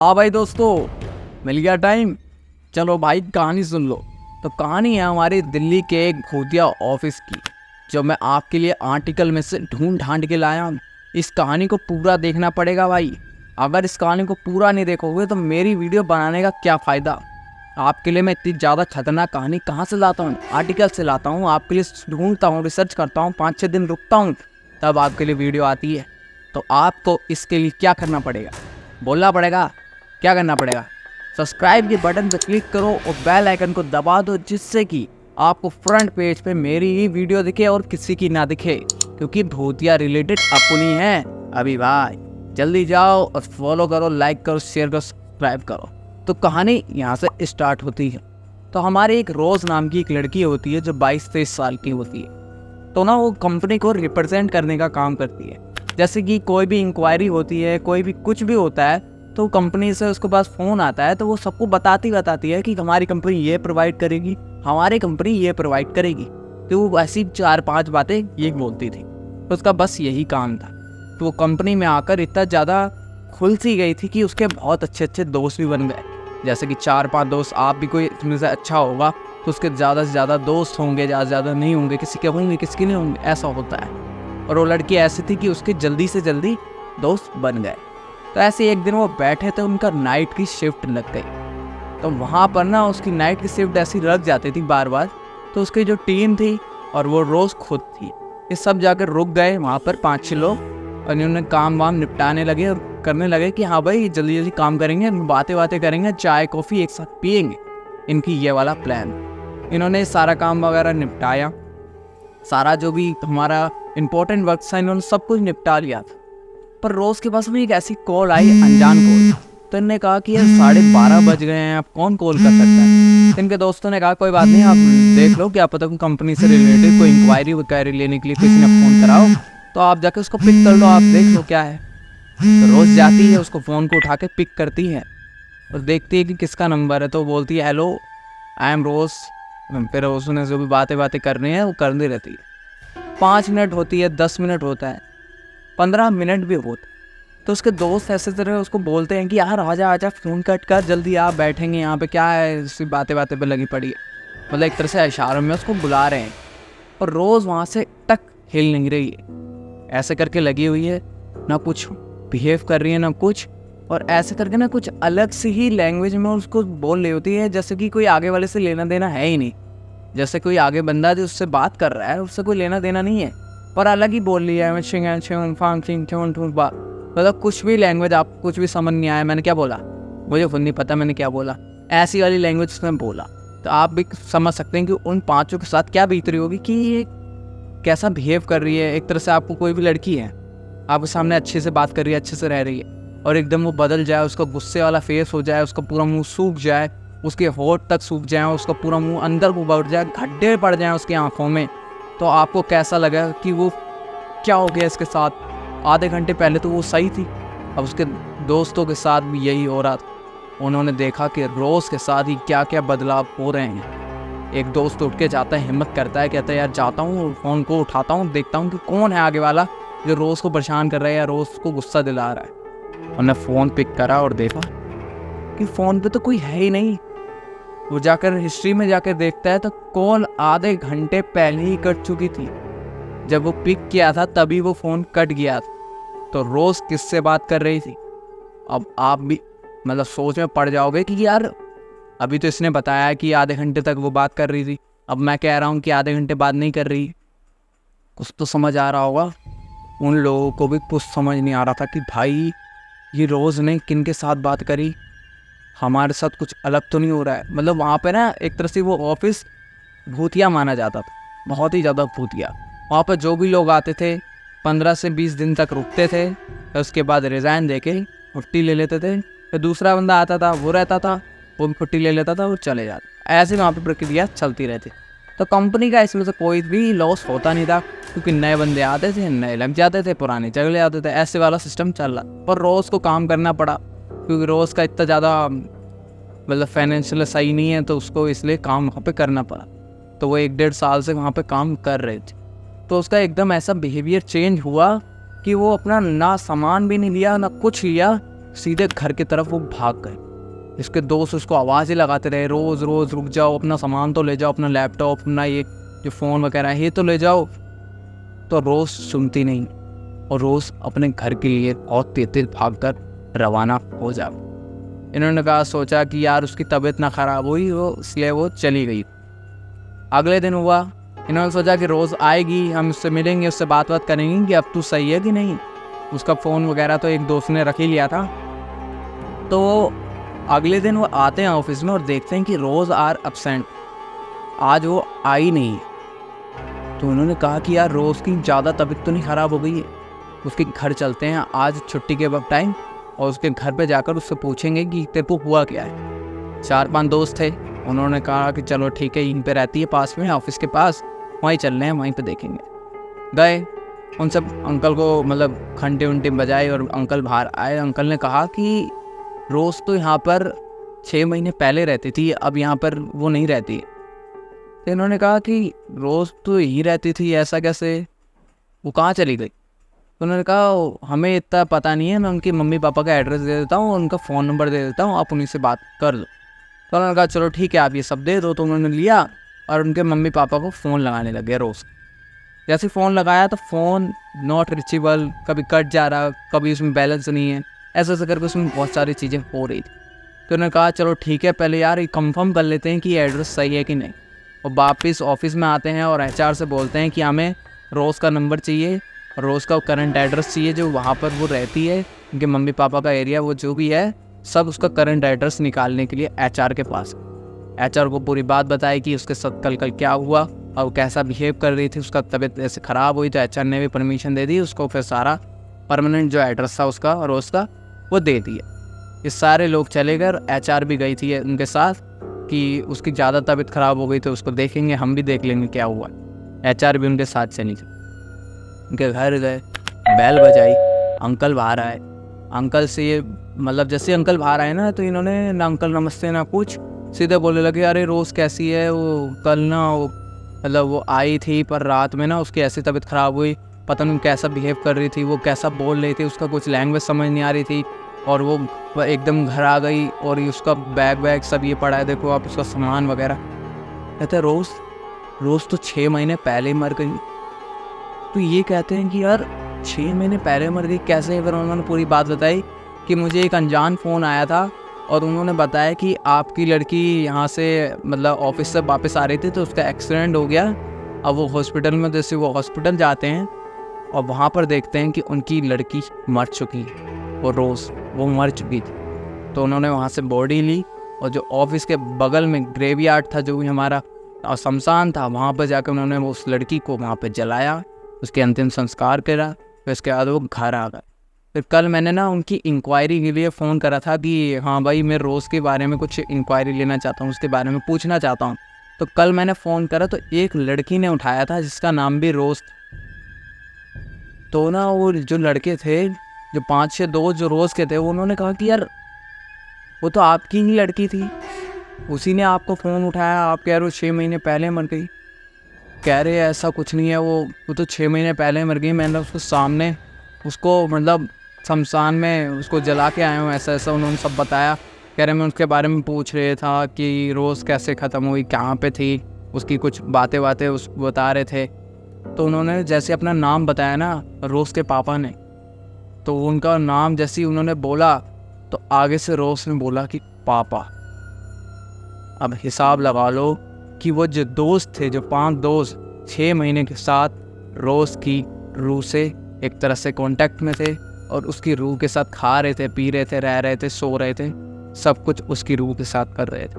हाँ भाई दोस्तों, मिल गया टाइम। चलो भाई कहानी सुन लो। तो कहानी है हमारे दिल्ली के एक भूतिया ऑफिस की, जो मैं आपके लिए आर्टिकल में से ढूंढ ढांड के लाया हूँ। इस कहानी को पूरा देखना पड़ेगा भाई। अगर इस कहानी को पूरा नहीं देखोगे तो मेरी वीडियो बनाने का क्या फ़ायदा। आपके लिए मैं इतनी ज़्यादा खतरनाक कहानी कहाँ से लाता हूँ? आर्टिकल से लाता हूँ, आपके लिए ढूंढता हूँ, रिसर्च करता हूँ, 5-6 दिन रुकता हूँ, तब आपके लिए वीडियो आती है। तो आपको इसके लिए क्या करना पड़ेगा? बोलना पड़ेगा। क्या करना पड़ेगा? सब्सक्राइब के बटन पर क्लिक करो और बेल आइकन को दबा दो, जिससे कि आपको फ्रंट पेज पे मेरी ही वीडियो दिखे और किसी की ना दिखे, क्योंकि भूतिया रिलेटेड अपनी है। अभी भाई जल्दी जाओ और फॉलो करो, लाइक करो, शेयर करो, सब्सक्राइब करो। तो कहानी यहाँ से स्टार्ट होती है। तो हमारी एक रोज़ नाम की एक लड़की होती है जो 22-23 साल की होती है। तो ना वो कंपनी को रिप्रेजेंट करने का काम करती है। जैसे कि कोई भी इंक्वायरी होती है, कोई भी कुछ भी होता है, तो कंपनी से उसके पास फ़ोन आता है, तो वो सबको बताती है कि हमारी कंपनी ये प्रोवाइड करेगी, हमारी कंपनी ये प्रोवाइड करेगी। तो वो ऐसी 4-5 बातें ये बोलती थी। तो उसका बस यही काम था। तो वो कंपनी में आकर इतना ज़्यादा खुल सी गई थी कि उसके बहुत अच्छे अच्छे दोस्त भी बन गए। जैसे कि 4-5 दोस्त, आप भी कोई इसमें से अच्छा होगा तो उसके ज़्यादा से ज़्यादा दोस्त होंगे, ज़्यादा नहीं होंगे, किसी के होंगे किसी के नहीं होंगे, ऐसा होता है। और वो लड़की ऐसी थी कि उसके जल्दी से जल्दी दोस्त बन गए। तो ऐसे एक दिन वो बैठे थे, उनका नाइट की शिफ्ट लग गई। तो वहाँ पर ना उसकी नाइट की शिफ्ट ऐसी लग जाती थी बार बार। तो उसकी जो टीम थी और वो रोज़ खुद थी, ये सब जाकर रुक गए वहाँ पर 5-6 लोग, और इन्होंने काम वाम निपटाने लगे और करने लगे कि हाँ भाई जल्दी जल्दी काम करेंगे, बातें करेंगे, चाय कॉफ़ी एक साथ पियेंगे। इनकी ये वाला प्लान। इन्होंने सारा काम वगैरह निपटाया, सारा जो भी हमारा इम्पोर्टेंट वर्क था इन्होंने सब कुछ निपटा लिया था। पर रोज़ के पास में एक ऐसी कॉल आई, अनजान कॉल। तो इन्होंने कहा कि यार 12:30 बज गए हैं, अब कौन कॉल कर सकता है? इनके दोस्तों ने कहा कोई बात नहीं, आप देख लो, क्या पता कंपनी से रिलेटेड कोई इंक्वायरी वगैरह लेने के लिए किसी ने फ़ोन कराओ, तो आप जाके उसको पिक कर लो, आप देख लो क्या है। तो रोज़ जाती है, उसको फ़ोन को उठा के पिक करती है और देखती है कि किसका नंबर है। तो बोलती है हेलो, आई एम रोज़। फिर उसने जो भी बातें करनी है वो करनी रहती है। 5 मिनट होती है, 10 मिनट होता है, 15 मिनट भी होते। तो उसके दोस्त ऐसे तरह उसको बोलते हैं कि यार आजा फ़ोन कट कर, जल्दी आप बैठेंगे यहाँ पे, क्या है इसी बातें पे लगी पड़ी है। मतलब एक तरह से इशारों में उसको बुला रहे हैं। और रोज़ वहाँ से टक हिल नहीं रही है, ऐसे करके लगी हुई है, ना कुछ बिहेव कर रही है ना कुछ। और ऐसे करके ना कुछ अलग सी ही लैंग्वेज में उसको बोल रही होती है, जैसे कि कोई आगे वाले से लेना देना है ही नहीं। जैसे कोई आगे बंदा जो उससे बात कर रहा है उससे कोई लेना देना नहीं है, पर अलग ही बोल रही है। मतलब कुछ भी लैंग्वेज, आप कुछ भी समझ नहीं आया मैंने क्या बोला, मुझे खुद नहीं पता मैंने क्या बोला, ऐसी वाली लैंग्वेज उसने बोला। तो आप भी समझ सकते हैं कि उन 5 के साथ क्या बीत रही होगी कि ये कैसा बिहेव कर रही है। एक तरह से आपको कोई भी लड़की है, आपके सामने अच्छे से बात कर रही है, अच्छे से रह रही है, और एकदम वो बदल जाए, उसका गुस्से वाला फेस हो जाए, उसका पूरा मुंह सूख जाए, उसके होठ तक सूख जाए, उसका पूरा मुंह अंदर को बढ़ जाए, गड्ढे पड़ जाए उसकी आंखों में, तो आपको कैसा लगा कि वो क्या हो गया इसके साथ? आधे घंटे पहले तो वो सही थी, अब उसके दोस्तों के साथ भी यही हो रहा था। उन्होंने देखा कि रोज़ के साथ ही क्या क्या बदलाव हो रहे हैं। एक दोस्त उठ के जाता है, हिम्मत करता है, कहता है यार जाता हूँ, फ़ोन को उठाता हूँ, देखता हूँ कि कौन है आगे वाला जो रोज़ को परेशान कर रहा है या रोज़ को गुस्सा दिला रहा है। उन्होंने फ़ोन पिक करा और देखा कि फ़ोन पे तो कोई है ही नहीं। वो जाकर हिस्ट्री में जाकर देखता है तो कॉल आधे घंटे पहले ही कट चुकी थी। जब वो पिक किया था तभी वो फ़ोन कट गया था। तो रोज़ किससे बात कर रही थी? अब आप भी मतलब सोच में पड़ जाओगे कि यार अभी तो इसने बताया कि आधे घंटे तक वो बात कर रही थी, अब मैं कह रहा हूँ कि आधे घंटे बाद नहीं कर रही। कुछ तो समझ आ रहा होगा। उन लोगों को भी कुछ समझ नहीं आ रहा था कि भाई ये रोज़ ने किन के साथ बात करी, हमारे साथ कुछ अलग तो नहीं हो रहा है। मतलब वहाँ पे ना एक तरह से वो ऑफिस भूतिया माना जाता था, बहुत ही ज़्यादा भूतिया। वहाँ पर जो भी लोग आते थे 15 से 20 दिन तक रुकते थे, उसके बाद रिज़ाइन दे के छुट्टी ले लेते थे। फिर दूसरा बंदा आता था, वो रहता था, वो भी छुट्टी ले लेता था, वो चले जाते। ऐसे वहाँ पर प्रक्रिया चलती रहती। तो कंपनी का इसमें से कोई भी लॉस होता नहीं था, क्योंकि नए बंदे आते थे, नए लग जाते थे, पुराने चले जाते थे, ऐसे वाला सिस्टम चल रहा। पर रोज़ को काम करना पड़ा, क्योंकि रोज़ का इतना ज़्यादा मतलब फाइनेंशियल सही नहीं है, तो उसको इसलिए काम वहाँ पे करना पड़ा। तो वो 1-1.5 साल से वहाँ पे काम कर रहे थे। तो उसका एकदम ऐसा बिहेवियर चेंज हुआ कि वो अपना ना सामान भी नहीं लिया ना कुछ लिया, सीधे घर की तरफ वो भाग गए। इसके दोस्त उसको आवाज़ें लगाते रहे, रोज़ रोज़ रुक जाओ, अपना सामान तो ले जाओ, अपना लैपटॉप, अपना ये जो फ़ोन वगैरह है ये तो ले जाओ। तो रोज़ सुनती नहीं और रोज़ अपने घर के लिए बहुत तेज भाग कर रवाना हो जाओ। इन्होंने कहा, सोचा कि यार उसकी तबीयत ना ख़राब हुई वो, इसलिए वो चली गई। अगले दिन हुआ, इन्होंने सोचा कि रोज़ आएगी, हम उससे मिलेंगे, उससे बात करेंगे कि अब तू सही है कि नहीं। उसका फ़ोन वगैरह तो एक दोस्त ने रख ही लिया था। तो अगले दिन वो आते हैं ऑफिस में और देखते हैं कि रोज़ आर एब्सेंट, आज वो आई नहीं। तो उन्होंने कहा कि यार रोज़ की ज़्यादा तबीयत तो नहीं ख़राब हो गई है, उसके घर चलते हैं आज छुट्टी के वक्त टाइम, और उसके घर पे जाकर उससे पूछेंगे कि तेरे को हुआ क्या है। 4-5 दोस्त थे, उन्होंने कहा कि चलो ठीक है, यहीं पे रहती है पास में ऑफिस के पास, वहीं चल रहे हैं, वहीं पे देखेंगे। गए, उन सब अंकल को मतलब घंटे उंटे बजाए और अंकल बाहर आए। अंकल ने कहा कि रोज़ तो यहाँ पर 6 महीने पहले रहती थी, अब यहाँ पर वो नहीं रहती। तो इन्होंने कहा कि रोज़ तो यहीं रहती थी, ऐसा कैसे, वो कहाँ चली गई। तो उन्होंने कहा हमें इतना पता नहीं है, मैं उनकी मम्मी पापा का एड्रेस दे देता हूँ, उनका फ़ोन नंबर दे देता हूँ, आप उन्हीं से बात कर लो। तो उन्होंने कहा चलो ठीक है, आप ये सब दे दो। तो उन्होंने लिया और उनके मम्मी पापा को फ़ोन लगाने लगे रोज़। जैसे फ़ोन लगाया तो फ़ोन नॉट रिचेबल, कभी कट जा रहा, कभी उसमें बैलेंस नहीं है, ऐसे ऐसे करके उसमें बहुत सारी चीज़ें हो रही थी। तो उन्होंने कहा चलो ठीक है, पहले यार ये कंफर्म कर लेते हैं कि एड्रेस सही है कि नहीं। और वापस ऑफिस में आते हैं और एचआर से बोलते हैं कि हमें रोज़ का नंबर चाहिए और रोज़ का करंट एड्रेस चाहिए, जो वहाँ पर वो रहती है, उनके मम्मी पापा का एरिया, वो जो भी है सब उसका करंट एड्रेस निकालने के लिए एचआर के पास। एचआर को पूरी बात बताई कि उसके साथ कल क्या हुआ और कैसा बिहेव कर रही थी, उसका तबीयत ऐसे ख़राब हुई। तो एचआर ने भी परमिशन दे दी उसको, फिर सारा परमानेंट जो एड्रेस था उसका रोज़ का वो दे दिया। ये सारे लोग चले गए, एचआर भी गई थी उनके साथ कि उसकी ज़्यादा तबीयत ख़राब हो गई तो उसको देखेंगे, हम भी देख लेंगे क्या हुआ। एचआर भी उनके साथ चली गई, उनके घर गए, बेल बजाई, अंकल बाहर आए। अंकल से ये मतलब जैसे अंकल बाहर आए ना, तो इन्होंने ना अंकल नमस्ते ना कुछ, सीधे बोलने लगे अरे रोज़ कैसी है, वो कल ना वो मतलब वो आई थी पर रात में ना उसकी ऐसी तबीयत ख़राब हुई, पता नहीं कैसा बिहेव कर रही थी, वो कैसा बोल रही थी, उसका कुछ लैंग्वेज समझ नहीं आ रही थी, और वो एकदम घर आ गई और ये उसका बैग सब ये पड़ा है, देखो आप उसका सामान वगैरह। कहते रोज़ तो 6 महीने पहले मर गई। तो ये कहते हैं कि यार 6 महीने पहले मर गई कैसे। फिर उन्होंने पूरी बात बताई कि मुझे एक अनजान फ़ोन आया था और उन्होंने बताया कि आपकी लड़की यहाँ से मतलब ऑफिस से वापस आ रही थी तो उसका एक्सीडेंट हो गया। अब वो हॉस्पिटल में, जैसे वो हॉस्पिटल जाते हैं और वहाँ पर देखते हैं कि उनकी लड़की मर चुकी है और रोज़ वो मर चुकी थी। तो उन्होंने वहाँ से बॉडी ली और जो ऑफिस के बगल में ग्रेवयार्ड था, जो भी हमारा शमशान था, वहाँ पर जाकर उन्होंने उस लड़की को वहाँ पर जलाया, उसके अंतिम संस्कार करा, फिर उसके बाद वो घर आ गए। फिर कल मैंने ना उनकी इंक्वायरी के लिए फ़ोन करा था कि हाँ भाई मैं रोज़ के बारे में कुछ इंक्वायरी लेना चाहता हूँ, उसके बारे में पूछना चाहता हूँ। तो कल मैंने फ़ोन करा तो एक लड़की ने उठाया था जिसका नाम भी रोज़। तो ना वो जो लड़के थे, जो 5-6 दोस्त जो रोज़ के थे, उन्होंने कहा कि यार वो तो आपकी ही लड़की थी, उसी ने आपको फ़ोन उठाया, आप कह रहे हो 6 महीने पहले मर गई। कह रहे ऐसा कुछ नहीं है, वो तो 6 महीने पहले मर गई, मैंने उसको सामने उसको मतलब शमशान में उसको जला के आया हूँ, ऐसा ऐसा उन्होंने सब बताया। कह रहे मैं उसके बारे में पूछ रहे था कि रोज़ कैसे ख़त्म हुई, कहाँ पे थी, उसकी कुछ बातें उस बता रहे थे। तो उन्होंने जैसे अपना नाम बताया ना रोज़ के पापा ने, तो उनका नाम जैसे ही उन्होंने बोला तो आगे से रोज़ ने बोला कि पापा। अब हिसाब लगा लो कि वो जो दोस्त थे, जो 5 दोस्त 6 महीने के साथ रोज़ की रूह से एक तरह से कांटेक्ट में थे और उसकी रूह के साथ खा रहे थे, पी रहे थे, रह रहे थे, सो रहे थे, सब कुछ उसकी रूह के साथ कर रहे थे।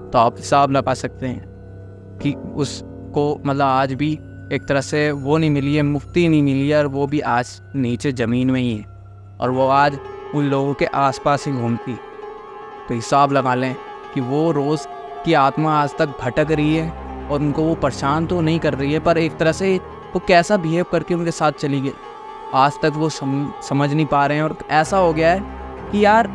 तो आप हिसाब लगा सकते हैं कि उसको मतलब आज भी एक तरह से वो नहीं मिली है, मुक्ति नहीं मिली है, और वो भी आज नीचे ज़मीन में ही है और वो आज उन लोगों के आसपास ही घूमती। तो हिसाब लगा लें कि वो रोज़ की आत्मा आज तक भटक रही है और उनको वो परेशान तो नहीं कर रही है, पर एक तरह से वो कैसा बिहेव करके उनके साथ चली गई, आज तक वो समझ नहीं पा रहे हैं। और ऐसा हो गया है कि यार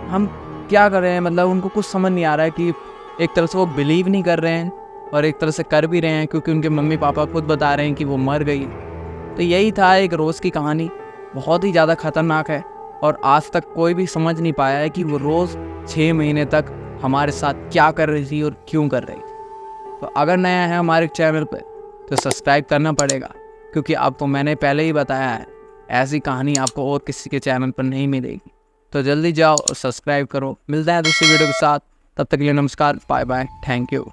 हम क्या कर रहे हैं, मतलब उनको कुछ समझ नहीं आ रहा है कि एक तरह से वो बिलीव नहीं कर रहे हैं और एक तरह से कर भी रहे हैं, क्योंकि उनके मम्मी पापा खुद बता रहे हैं कि वो मर गई। तो यही था एक रोज़ की कहानी, बहुत ही ज़्यादा ख़तरनाक है। और आज तक कोई भी समझ नहीं पाया है कि वो रोज़ 6 महीने तक हमारे साथ क्या कर रही थी और क्यों कर रही थी। तो अगर नया है हमारे चैनल पर तो सब्सक्राइब करना पड़ेगा, क्योंकि आपको मैंने पहले ही बताया है ऐसी कहानी आपको और किसी के चैनल पर नहीं मिलेगी। तो जल्दी जाओ और सब्सक्राइब करो। मिलते हैं दूसरी वीडियो के साथ, तब तक के लिए नमस्कार, बाय बाय, थैंक यू।